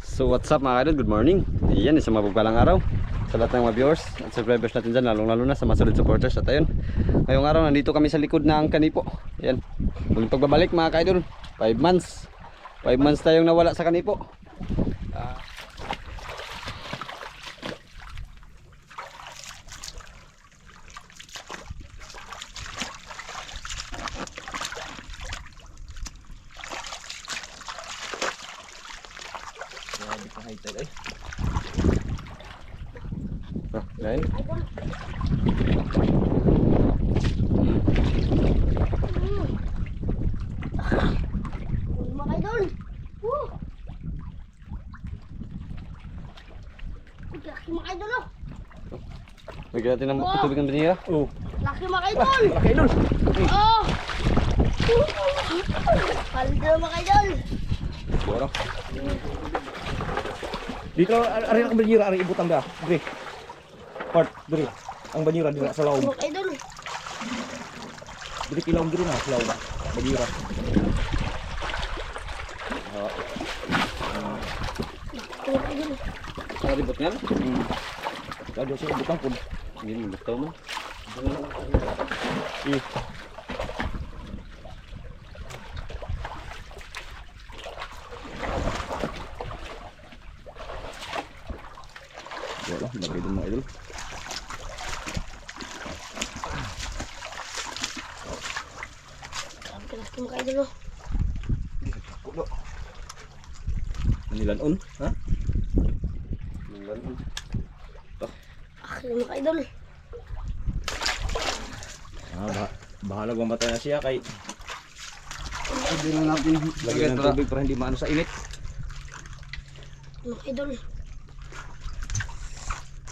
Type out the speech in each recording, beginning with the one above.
So what's up mga idol, good morning. Iyan, isang mapagpalang araw sa lahat ng mga viewers at subscribers natin dyan, lalong lalo na sa mga solid supporters. At ayun, ngayong araw nandito kami sa likod ng Kanipo. Ayan, muling pagbabalik mga ka-idol. 5 months tayong nawala sa Kanipo. Grabe ka high tide ay. Lain. Mga idol. Laki mga idol oh. Lagyan natin ng tubig ng banira. Oh, Laki mga idol. laki idol. Oh. Paldo mga idol. Siguro. Dito ari ang banyira ari ibutang da. Dre. Part dre. Ang banyira dira sa laom. Mga idol. Dre kilawom dre na sa laom. Banyira. Mga idol. Ang ribot nga. Lado siya ibutang pud. Hindi mo gusto mo. Wala, laki din mga idol. Laki mga idol oh. Kudo. Manilanon, ha? Laki mga idol. Bahala mamatay na siya kay Hindi na natin lagyan ng tubig para hindi maano sa init. Mga idol.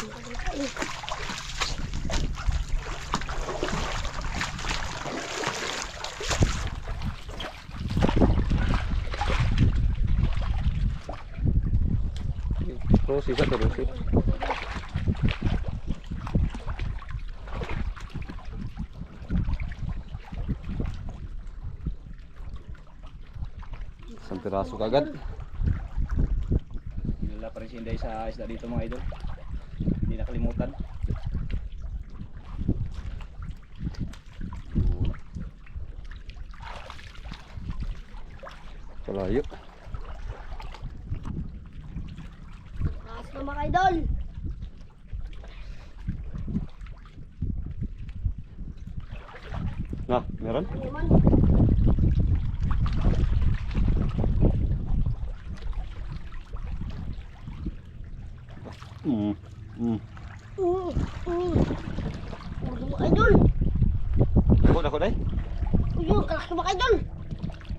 Mga idol. Rosi ba ito, Rosi? Isang piraso kagad. Wala pa rin si Inday sa isda dito mga idol. Hindi nakalimutan. Kalayo. Lakas na mga idol. Na, meron? Ano naman? Mm. Mm. Mga idol. Ako day. Kalaki mga idol.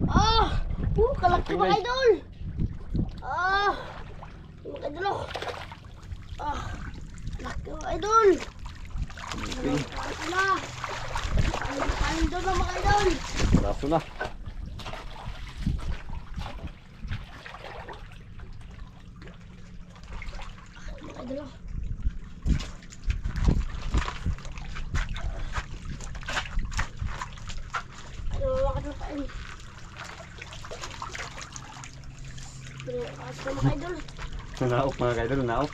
Ah! Kalaki mga idol. Ah! Mga idol oh. Ah! Kalaki mga idol. Kalaki na. Kalaki na mga idol. Piraso na. Mga idol oh. Ano mga idol kain? Kalaki na mga idol. Naok mga kaidol, naok.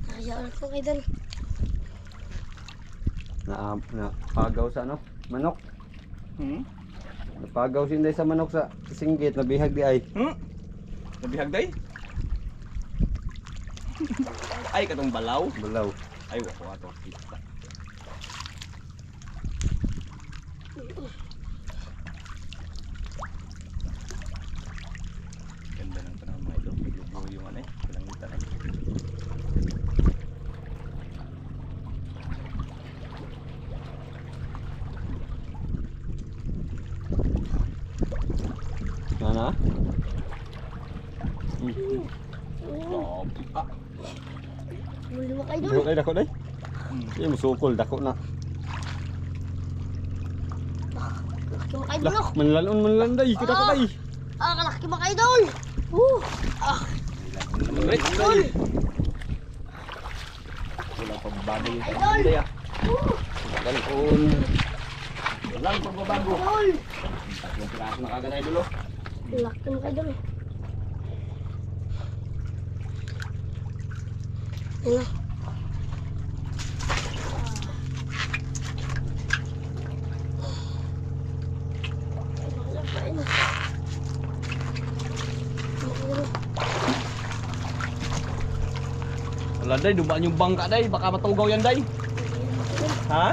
Nakayaan ko mga idol. Napagaw sa ano? Manok. Napagaw si Inday sa manok sa singgit, nabihag di ay. Nabihag day? Ay katong balaw. Bulaw. Ay wako ato kita. Ganda ng panahon mga idol. Medyo yung ano eh. Kalangitan eh. Ano? Grabe. Ah. Muli mga idol. Dako day, dako day. Iya musukol, dako na. Kalaki mga idol oh. Manlaon day, kita ko day. Kalaki mga idol. Idol. Wala pang bagay yung Idol. Inday ah. Galon. Walang pagbabago. Idol. Tatlong piraso na kagad idol oh. Laki mo kayo idol. Yan na. Wala day, dumaan yung bangka day, baka matugaw yan day. Ha?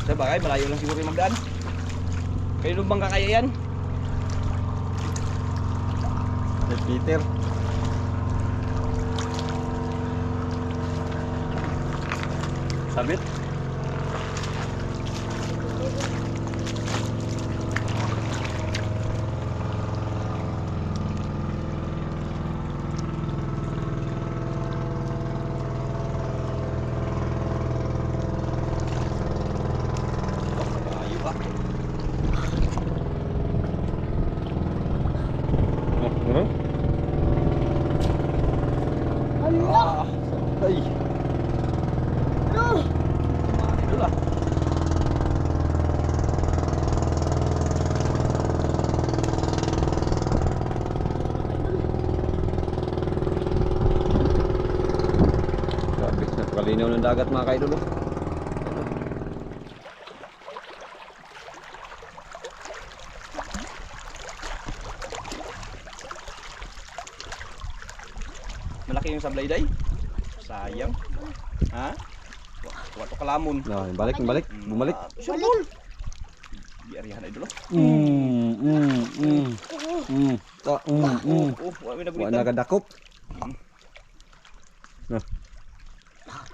Sa bagay, malayo lang siguro yung magdaan. Kayo yung bangka kaya yan? Kay Peter. Sabit. Malayo ka. Meron? Hala! Ay. Ano? Tumaan idol ah. Grabe, napakalinaw ng dagat mga kaidol oh. Malaki yung sablay day. Sayang. Ha? Wato kalamon. Nah, balik, balik, bumalik. Sambol. Di arihan idol oh. Oh, wala Wala na gulitan. nagadakop. Nah.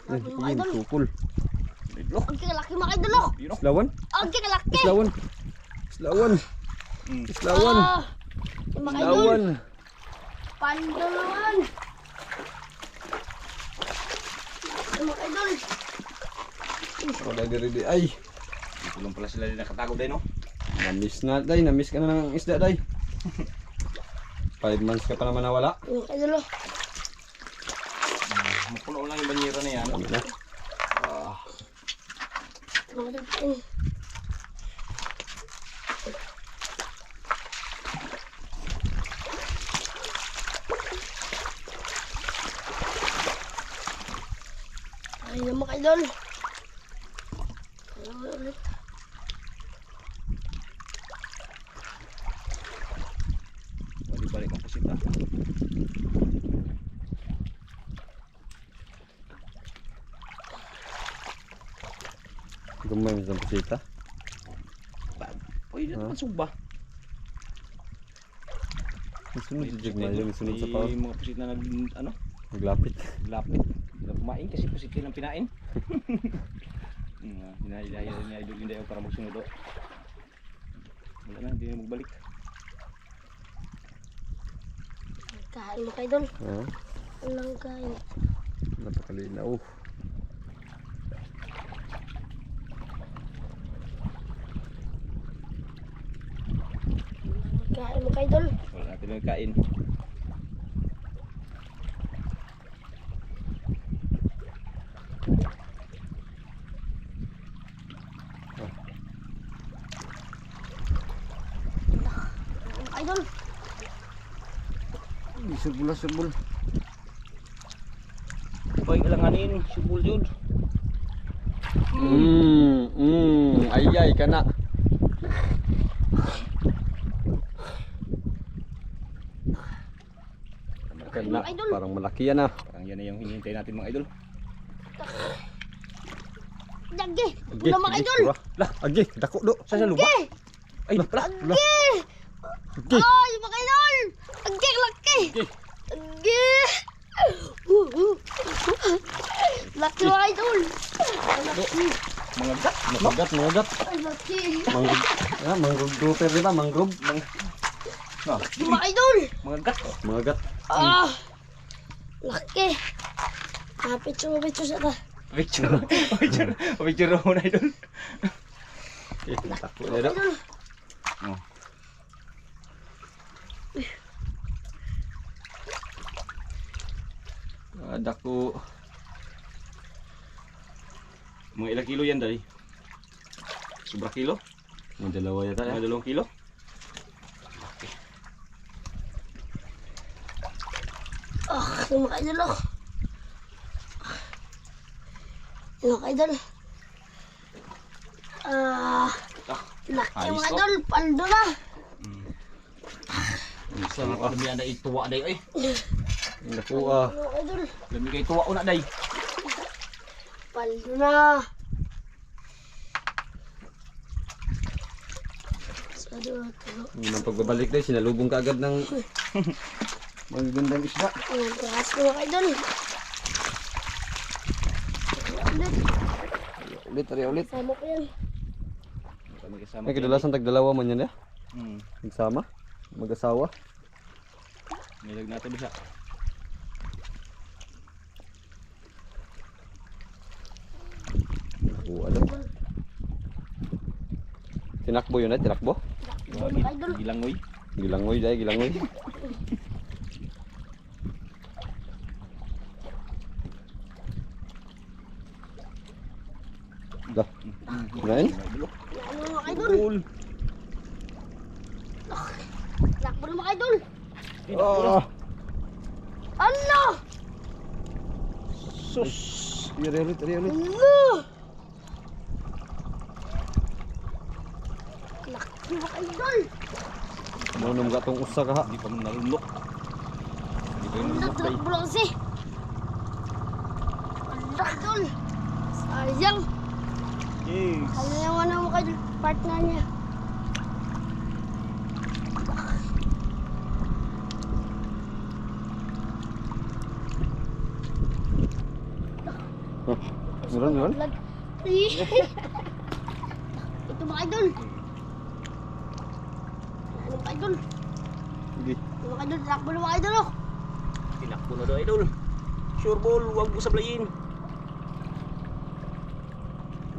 Laki mo Yun, idol. supol. Idol oh. Ang kikalaki mo idol. Yun oh. Islawan? Ang kikalaki. Islawan. Islawan. Mm. Islawan. Yung mga idol. Islawan. Pandalawan. Yung mga idol. Wala diri ay. Dito lang pala sila din nakatago din no. Namiss na day, namiss ka na ng isda day. 5 months ka pa naman nawala. Yung mga idol. Mapuno lang yung banyera na yan. Ano na? Mga idol. Ay, yung mga idol. Kailangan ulit. Balik ang pusita. Gumay mo sa pusita. Pwede naman suba. Sunod si Jig Mayo, sunod sa pao. May mga pusit na ano, Naglapit. lapit. Hindi na kumain kasi pusit lang pinain. Hinahilaya rin niya idol yung dayo para magsunod o. Wala na, hindi na magbalik. Kain mga idol. Oh, Walang kain. napakalinaw. Kain mga idol. Wala natin lang kain. Mga idol. Subul lah subul. Pwede alanganin, subul yun. Ayay kana. Kana, Idol. parang malaki yan ah. Parang yan na yung hinihintay natin mga idol. Dagi. Agi, Wala mga agi, idol. pura. Lah, agi, dako do. Saan sa lupa? Dagi. Ay, pala. Dagi. Agi. Ay, mga idol. Dagi, laki. Dagi. Laki mga idol. Laki. Mga gat. Manggap, manggap. Ay, laki. Mangrove. Ah, mangrove grouper di ba? Mangrove. Yung mga idol. Mga gat. Manggap. Ah. Laki. Picture sa ta. Picture. Picture mo na idol. Eh, natakot na daw. Idol. Oh. Dako. Mga ilang kilo yan day? Sobra kilo? Mga dalawa yata Mga 2 kilo? Yung mga idol oh. Yung mga idol. Laki ayos mga to. idol. Paldo na. Sa mga dami na ituwa day ay. Naku Yung mga idol. Dami kay tuwa una day. Paldo na. Nang pagbabalik day, sinalubong ka agad ng magagandang isda. Ang taas ko mga idol. Ulit. Ulit. Sama ko yan. Kami kasama. Ay, kadalasan tagdalawa man yan Hmm. Nagsama. Mag-asawa. Nilag natin bisa. Naku, ano? Tinakbo yun tinakbo. Mga idol. Gilangoy. Gilangoy day, gilangoy. Dah. Kinain? Ano mga idol. Cool. Lakbo na mga idol. Ah! Ano? Sus. Ulit. Ano? Laki mga idol. Manong gatong usa ka ha. Hindi pa man nalunok. Hindi pa yun nalunok day. Nagtulog mo lang kasi. Ang idol. Sayang. Yes. Ano yung ano mo kayo partner niya? Meron. Ito mga idol. Ano mga idol? Hindi. Ito mga idol. Takbo na mga idol oh. Tinakbo na daw idol. Sure ball, huwag mo sablayin.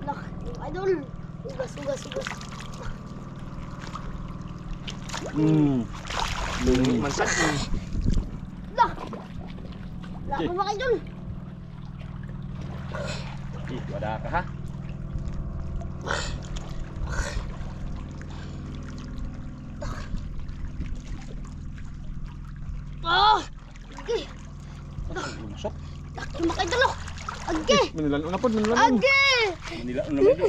Lak, mga idol. Ugas. Mansak. Lak. Lak mga idol. Wala ka ha. Agi. Lumusok. Laki mga idol oh. Agi. Manilan una pod. Agi. Manila naman ito.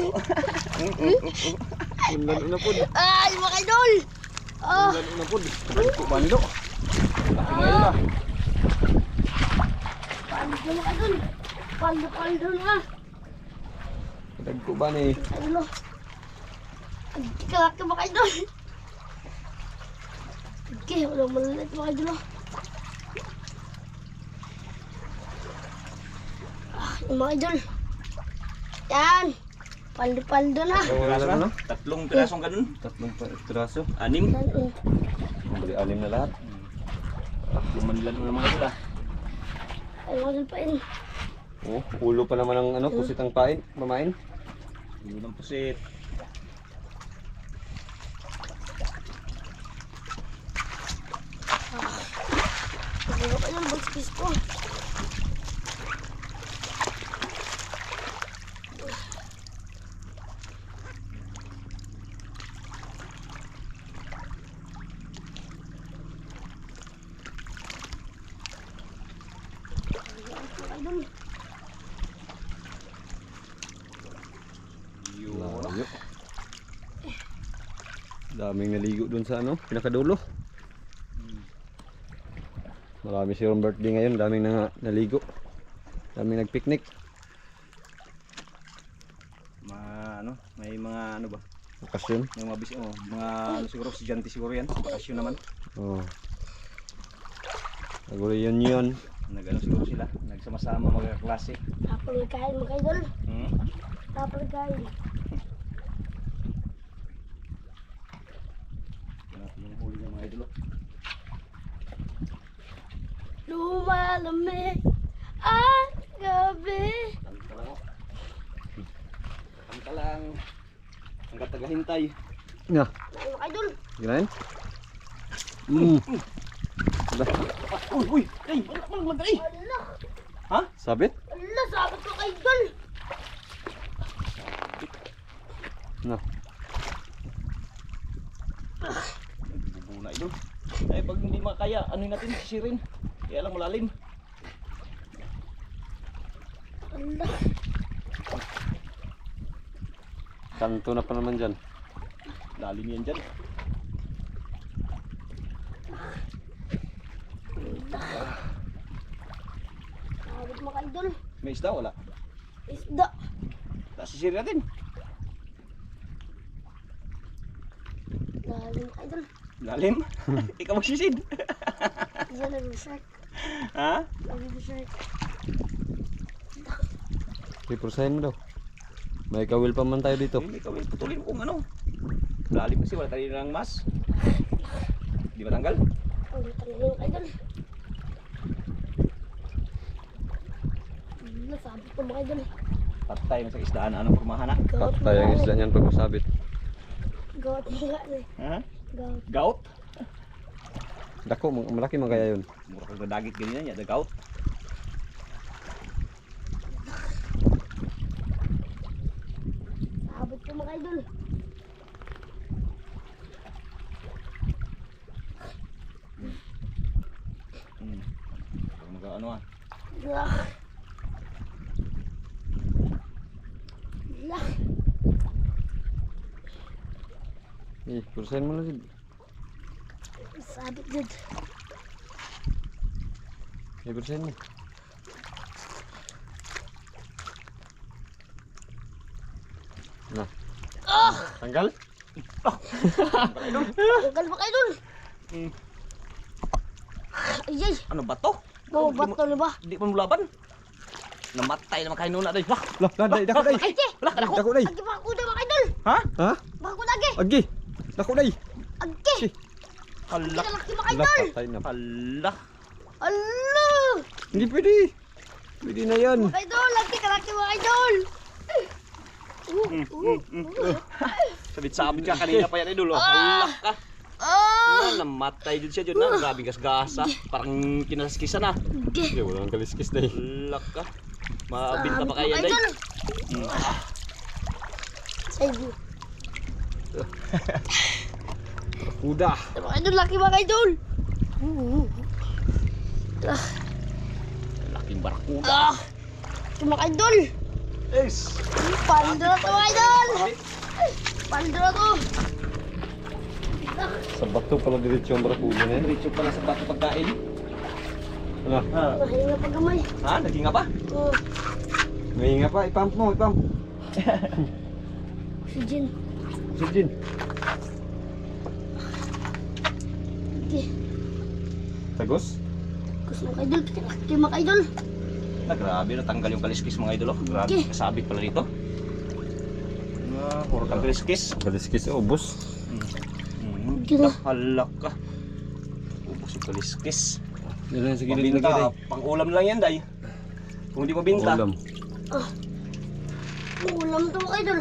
Manilan una pod. Ay mga idol. Manilan una pod. Ko ba nilo? Laki mga idol ah. Paldo na mga idol. Paldo na. Dagko ba ni? Ano? Agi kalaki mga idol. Agi. Walang malalit mga idol oh. Yung mga idol. Yan. Paldo na. Ano? Tatlong pirasong ganun. Tatlong piraso. 6. Bali anim na lahat. Manila naman mga idol ah. Ay mga idol pa yun. Oh, ulo pa naman ang ano, pusitang pamain. Hindi ng pusit. Ano ka yun? Bagspis ko. Idol. Layo. Daming naligo dun sa ano, pinakadulo. Marami siyang birthday ngayon, daming naligo. Daming nagpiknik. May mga ano ba? Okasyon. May mga mga ano siguro estudyante siguro yan. Bakasyon naman. Oh. Nag-reunion. Nag-ano siguro sila. Nagsama-sama mga klase. Tapos kain mga idol. Tapos kain. Natin yung huli ng mga idol. Lumalamig ang gabi. Tangka lang. Hanggang tagahintay. Yeah. Ay mga idol. Ginain? Uy! Ay! Wala! Ala. Ha? Sabit? Ala, sabi ko kay idol. No. Bubuna idol. Ay pag hindi makaya, ano natin sisirin. Kaya lang malalim. Ala. Kanto na pa naman dyan. Lalim yan dyan. Sabit mga idol. May isda wala. Isda. Sisirin natin. Lalim mga idol. Lalim. Ikaw magsisid. Diyan na yung shark. Ha? Lagi yung shark. Pipursahin mo daw. May kawil pa man tayo dito. Hindi kami putulin kung ano. Lalim kasi wala tayo ng mas. Di matanggal. Ang tanggal yung idol. Nasabit ko mga idol. Patay mo sa isdaan. Anong pumahan na? Gawat Patay ang isla niyan pag masabit. Gawat mga idol. Ha? Gawat. Gout? Dako, malaki man kaya yun. Mura kang nadagit ganyan niya. The gout. Sabit ko mga idol. Pag mag-ano ah. Lah. Lah. Eh, pursahin mo na din. Sabit dyan. Eh, pursahin mo. Nah. Tanggal? Tanggal mga idol. Hmm. Ay, ay. Ano ba to? Mau bato na ba? Hindi pa mo laban. Namatay naman kayo nuna day. Lah! Lah, dako day. Ay, di. Wala ka na ko. Dako day. Agi pa ako na mga idol. Ha? Ha? Bako lagi. Agi. Dako day. Agi. Si. Hala. Laki mga Lah, idol. patay na. Hala. Ala. Hindi pwede. Pwede na yan. Mga idol, laki ka laki mga idol. Sabit-sabit ka kanina pa yan idol. Oh. Hala ka. Ah. Namatay din siya dyan na. Grabe gas-gasa. Parang kinaskisan na. Agi. Eh, walang kaliskis day. Hala ka. Mabinta pa Sabit kaya mga day. idol. Sige. Kuda. Mga idol, laki mga idol. Laking barakuda. Ah. Mga idol. Yes. Pandra to mga idol. Pandra to. Sa bato pala diretso ang barakuda na yan. Diretso pala sa bato pagkain. Ano? Ha? Mahinga pa gamay. Ha? Naging nga ba? Oh, May nga pa. Ipump mo. Ipump. oxygen. Oxygen. Agi. Tagos. Gusto mga idol, laki mga idol. Grabe, natanggal yung kaliskis mga idol. Oh. Grabe, Okay. kasabit pala dito. Puro kang kaliskis. Kaliskis. Ubos. Agi na. Halak ka. Ubus yung kaliskis. Yan lang sa gilid lagi day. Mabinta, pang ulam lang yan day. Kung hindi mabinta. Ulam. Ulam to mga idol.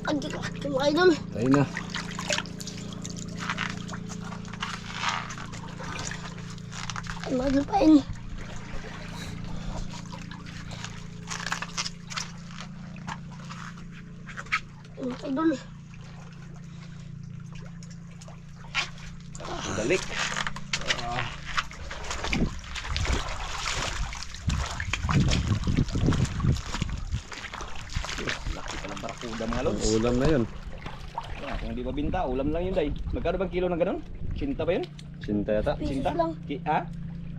Agi laki mga idol. Tayo na. Ay, mga idol pa yun. Mga idol. Dalik. Laki palang barakuda mga lods. Ulam na yun. Kung hindi mabinta, ulam lang yun day. Magkano bang kilo ng ganun? Sinta ba yun? Sinta yata. Pesos Sinta? lang. Ha?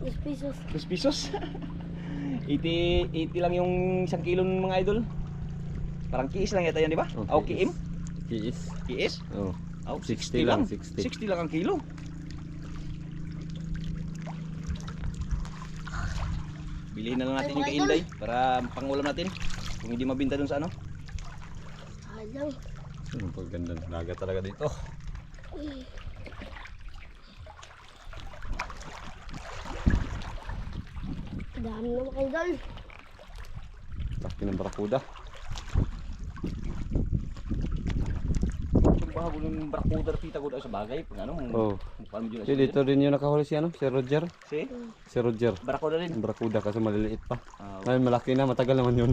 10 pesos. 2 pesos. 80 lang yung isang kilo ng mga idol. Parang kiis lang yata yan, di ba? Oh, Aw, kiim? Kiis. Kiis? Oh. Aw, 60 lang, 60. 60 lang ang kilo. Bilhin na lang natin Ay, yung mga kainday para pangulam natin. Kung hindi mabinta dun sa ano. Alam. Ang pagganda ng dagat talaga dito. Dami na mga idol. Laki ng barakuda. Yung pahabol yung brakuda pita ko sa bagay. Pag ano, Oh. paano mo Eh, dito rin yung nakahuli si ano, si Roger. Si? Si Roger. Brakuda rin. Yung Brakuda kasi maliliit pa. Ah, Ngayon malaki na, matagal naman yun.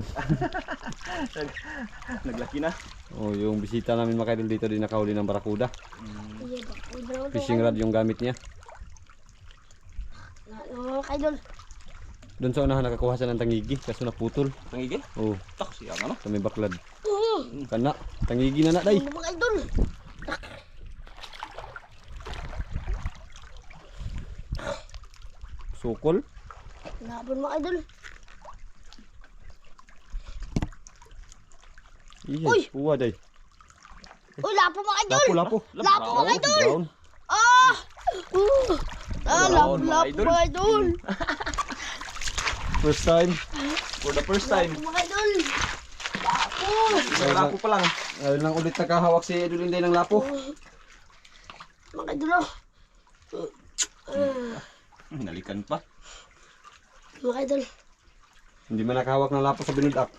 naglaki na. Oh, yung bisita namin mga idol dito din nakahuli ng Brakuda. Iya ba? Udra Fishing rod yung gamit niya. mga kaidol. Doon sa unahan nakakuha siya ng tangigi kaso naputol. Pangigil? Oh, Tak siya ano? sa may baklad. Kana, tangigi na day. Mga kaidol. Sukol. Labon mga kaidol. Uy, uwa day. Uy, lapo mga kaidol. Lapo. Lapo mga kaidol. Brown. Ah! Brown, Lapo mga idol. mga kaidol. First time. For the first time. Lapo mga kaidol. Lapo. Isang ako pa lang. Ngayon lang ulit nakahawak si Idol Inday ng lapo. Mga kaidol oh. Nalikan pa. Mga kaidol. Hindi man nakahawak ng lapo sa binudak.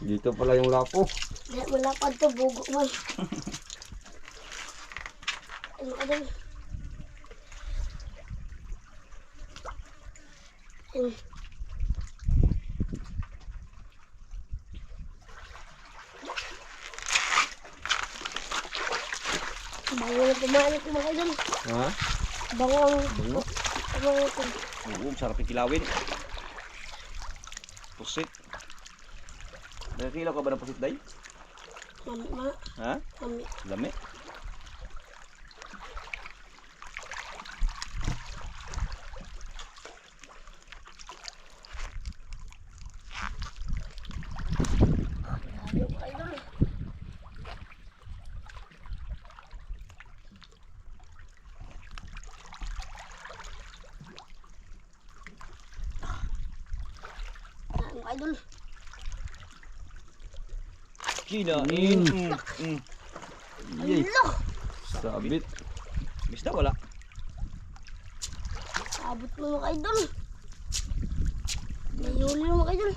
Dito pala yung lapo. Dahil malapad to, bugo man. Ay, mga kaidol. Bango na pumalit mga kaidol. Ha? Bango ang... Bango? Bango ito. Oo, sarap ikilawin. Pusit. Nakakilaw ka ba ng pusit, day? Mami, Ha? mami. Lami. Ayaw mga kaidol. Mga idol. Kinain. Yay. Ala! Sabit. Bista wala. Abot mo mga idol. May huli mo mga idol.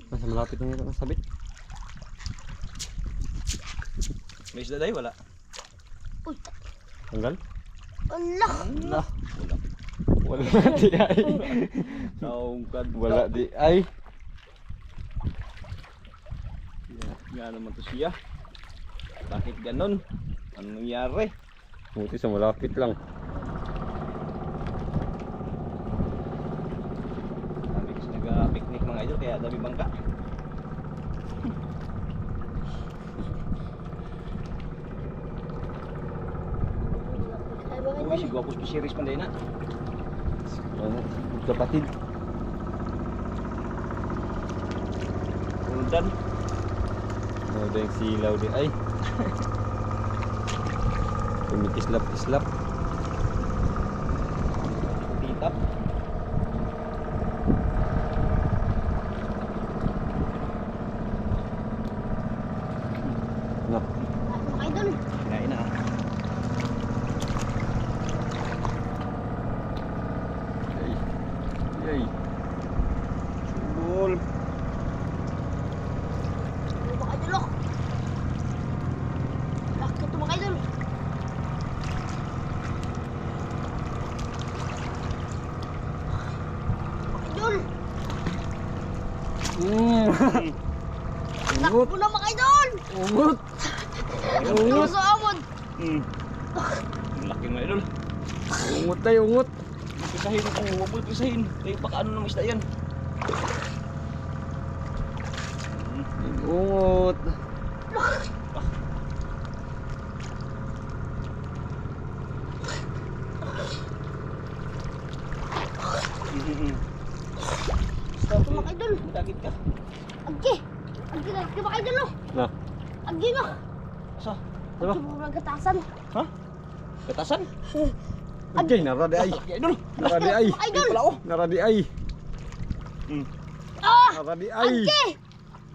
Nasa malapit na yung sabit. May isda, day? Wala. Uy, Tanggal? ala! Wala. Wala. Wala di ay. Naungkad. Wala di ay. Nga naman to siya. Bakit ganon? Anong nangyari? Buti sa malapit lang. Dami kasi nag-picnic mga idol, kaya dami bangka. Ay mga Uy, idol. si Guapos Fisheries man din na. Ano? Kapatid. Roldan. Ano daw yung silaw di ay. Tumikislap-kislap. Titap. No. Mga idol. Kinain na. Yay. Yay. Sugol. Ay mga idol oh. Laki ito mga idol. Mga idol. Takbo na mga idol. Umot. Takbo sa amon. Ang laki mga idol. Umot tayo, umot. Pisahin ako, huwag mo pisahin. Kayo pa kaano ng isda yan. Umot. Ito mga idol. Dagit ka. Agi. Agi na. Agi mga idol oh. Na. Agi na. Sa? Diba? Agi mga gatasan. Ha? Katasan? Okay, naradi ay. Laki idol. Naradi ay. Mga idol. Pala oh. Naradi ay. Ah! Naradi ay. Agi.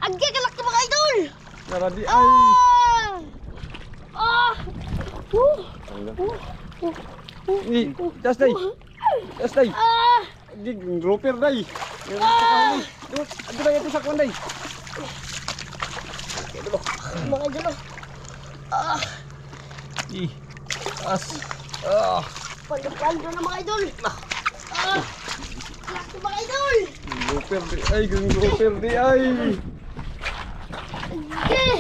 Agi kalaki mga idol. Naradi ay. Ah! Ah! Ni, das day. Das day. Ah! Gig grouper day. Ano day ito sa kwan day. Mga idol. Ah, As. Ah. paldo na mga idol. Ah, laki mga idol. Grouper di ay, grouper di ay. Okay.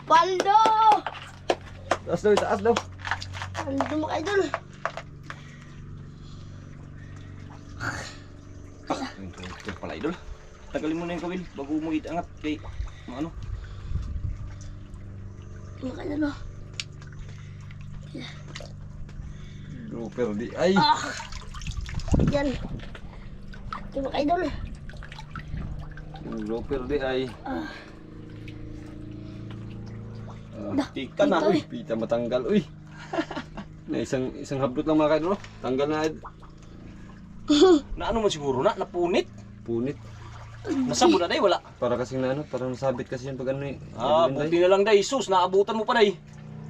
Paldo. Taas daw. Paldo mga idol. Yung pala idol. Tagalin mo na yung kawil bago mo itangat kay ano. Mga idol. Grouper di ay. Ah, yan. Okay, mga idol. Grouper di ay. Ah, Tika na. Ito, Uy, pita matanggal. Uy. Na isang hablot lang mga kaidol. Tanggal na Na ano man siguro na napunit. punit. Nasabo na day wala. Para kasing na ano, parang nasabit kasi yan pag ano eh. Ah, Maduling, buti na lang day. Sus, naabutan mo pa day.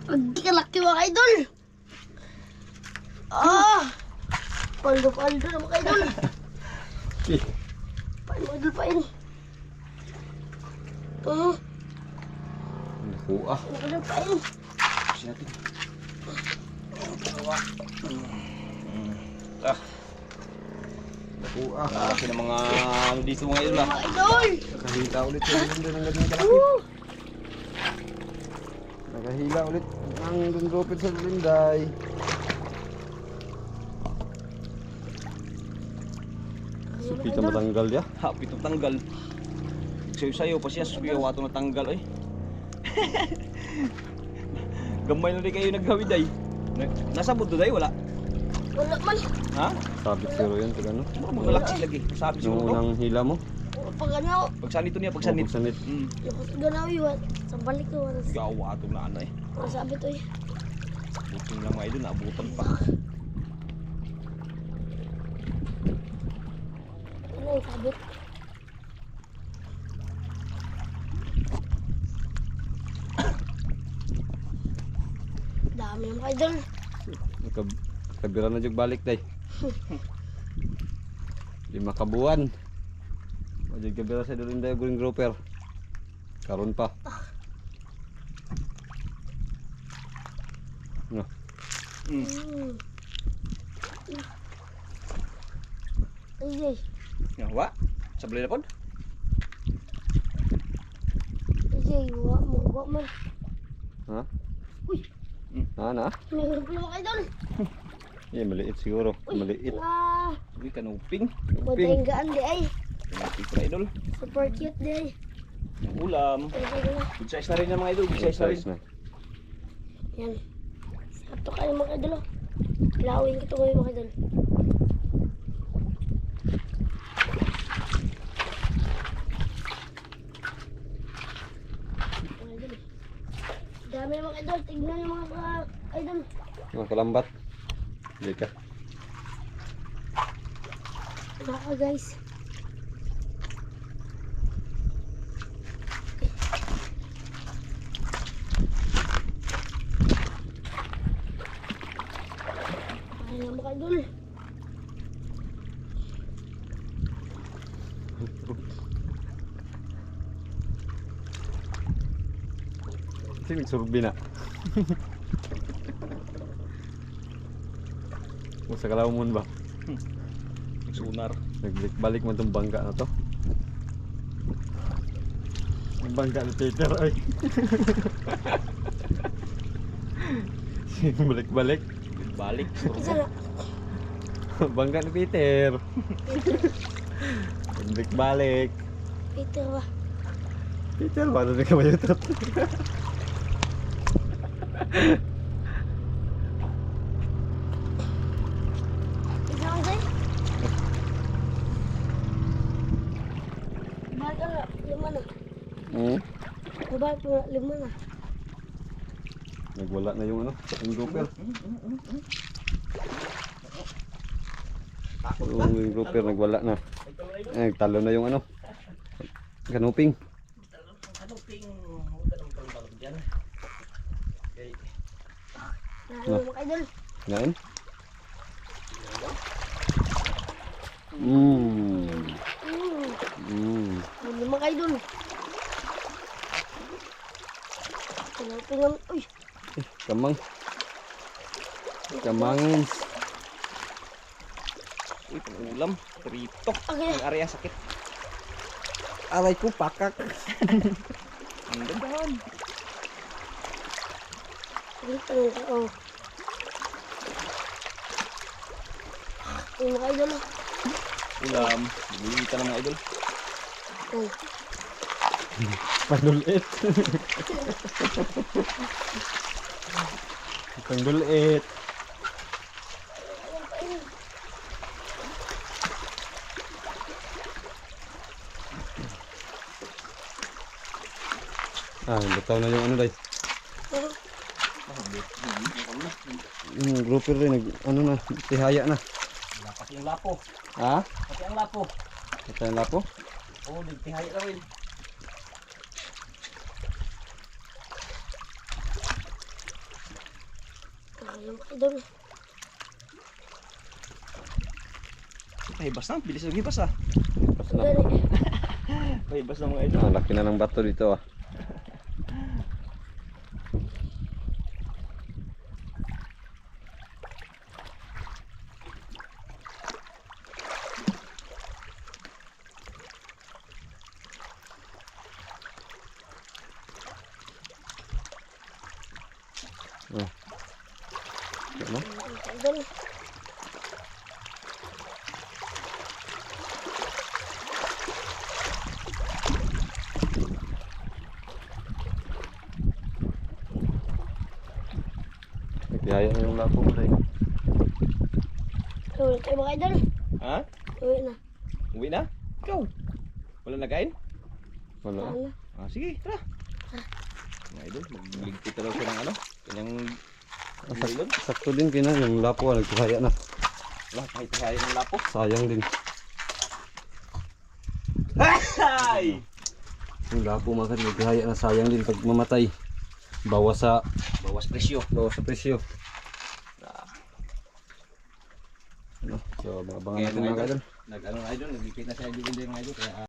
hindi ka laki mga idol. Ah, paldo na mga idol. day. Paldo pa yun. Ah, Naku ah. paldo pa yun. Kasi natin. Ah, Naku ah. laki ng mga ano dito mga idol ah. Mga idol. Nakahila ulit yung ganda ng ganda kalaki. Nakahila ulit ang grouper sa Linday. So, pita matanggal ya. Ha, pito tanggal. Sayo pa siya, subiyo wato na tanggal ay. Gamay na rin kayo naghawid ay. Nasabot do day wala. Wala man. Ha? Sabit zero yan pag ano. Mga laksi lagi. Sabi Yung siguro. unang hila mo. Pag ano, Pagsanit to niya, pagsanit. Sanit. yung ganawi wat sa balik ko waras. Gawa to na ano eh. Masabi to eh. Buting lang mga idol, naabutan pa. Ano yung sabit? Dami ng mga idol. Kabira na jug balik day. 5 kabuan. Wajig kabira sa dulin day green grouper. Karon pa. No. Hmm. Ay, Gawa. Sablay na pod. wa man. Ha? Uy, Na. mayroon pala mga idol. Maliit siguro. Maliit. Ah, Uy, kanuping. badenggaan di ay. Kanuping pa idol. Super cute di ay. Ulam. Good size na rin yung mga idol. Good size na rin. Size na. Yan. Sakto kayo mga idol. Oh. Lawin ko ito ngayon mga idol. Mga idol. Dami ng mga idol. Tignan yung mga idol. Mga kalambat. Hindi ka. Baka guys. Ayan mga idol. Kasi may surbi na. Kung sa kalawon ba? Sunar. Nagbalik man itong bangka na to. Ang bangka ni Peter ay. Balik-balik. Balik. Isa na. Bangka ni Peter. Balik-balik. Peter ba? Peter, paano na ka mayutot? Isa lang guys. Balik ka na. 5 na. Balik mo na. 5 na. Nagwala na yung ano, yung grouper. Yung grouper nagwala na. Nagtalo na yung ano. Kanuping. Kanuping. Dyan. Okay. Nahalo mga idol. Ngayon? Mmm. Mm. Mmm. Huli mga idol. Pinam, uy. Kamang. Kamangins. Uy, pang-ulam. Prito. Okay. Ang area sakit. Aray ko, pakak. Ang gandaan. Dito lang ako. Yung mga idol. Ulam. Bumita ng mga idol. Oh. Pandulit. Pandulit. Bitaw na yung ano day. Yung grouper rin, ano na, tihaya na. Pati ang lapo. Ha? Pati ang lapo. Ito yung lapo? Oo, nagtihaya na rin. Yung mga idol. Pahibas na. Bilis ng hibas ah. Gani. Pahibas na mga idol. Laki na ng bato dito ah. Oh. Ano? Idol. Nagtihaya na yung lapo mo day. Uwi tayo mga idol. Ha? Uwi na. Uwi na? Ikaw. Wala na kain? Wala. Ano? Ah, sige, tara. Mga idol, magligpit na daw siya ng ano. Kanyang ilog. Sakto din kina yung lapo ah, nagtihaya na. Wala, kahit tihaya ng lapo. Sayang din. Ay! Yung lapo mga kan, nagtihaya na, sayang din pag mamatay. Bawas sa Presyo. presyo. Ano? So, abangan natin mga idol. Nag-ano na idol, nagligpit na siya yung mga idol. Kaya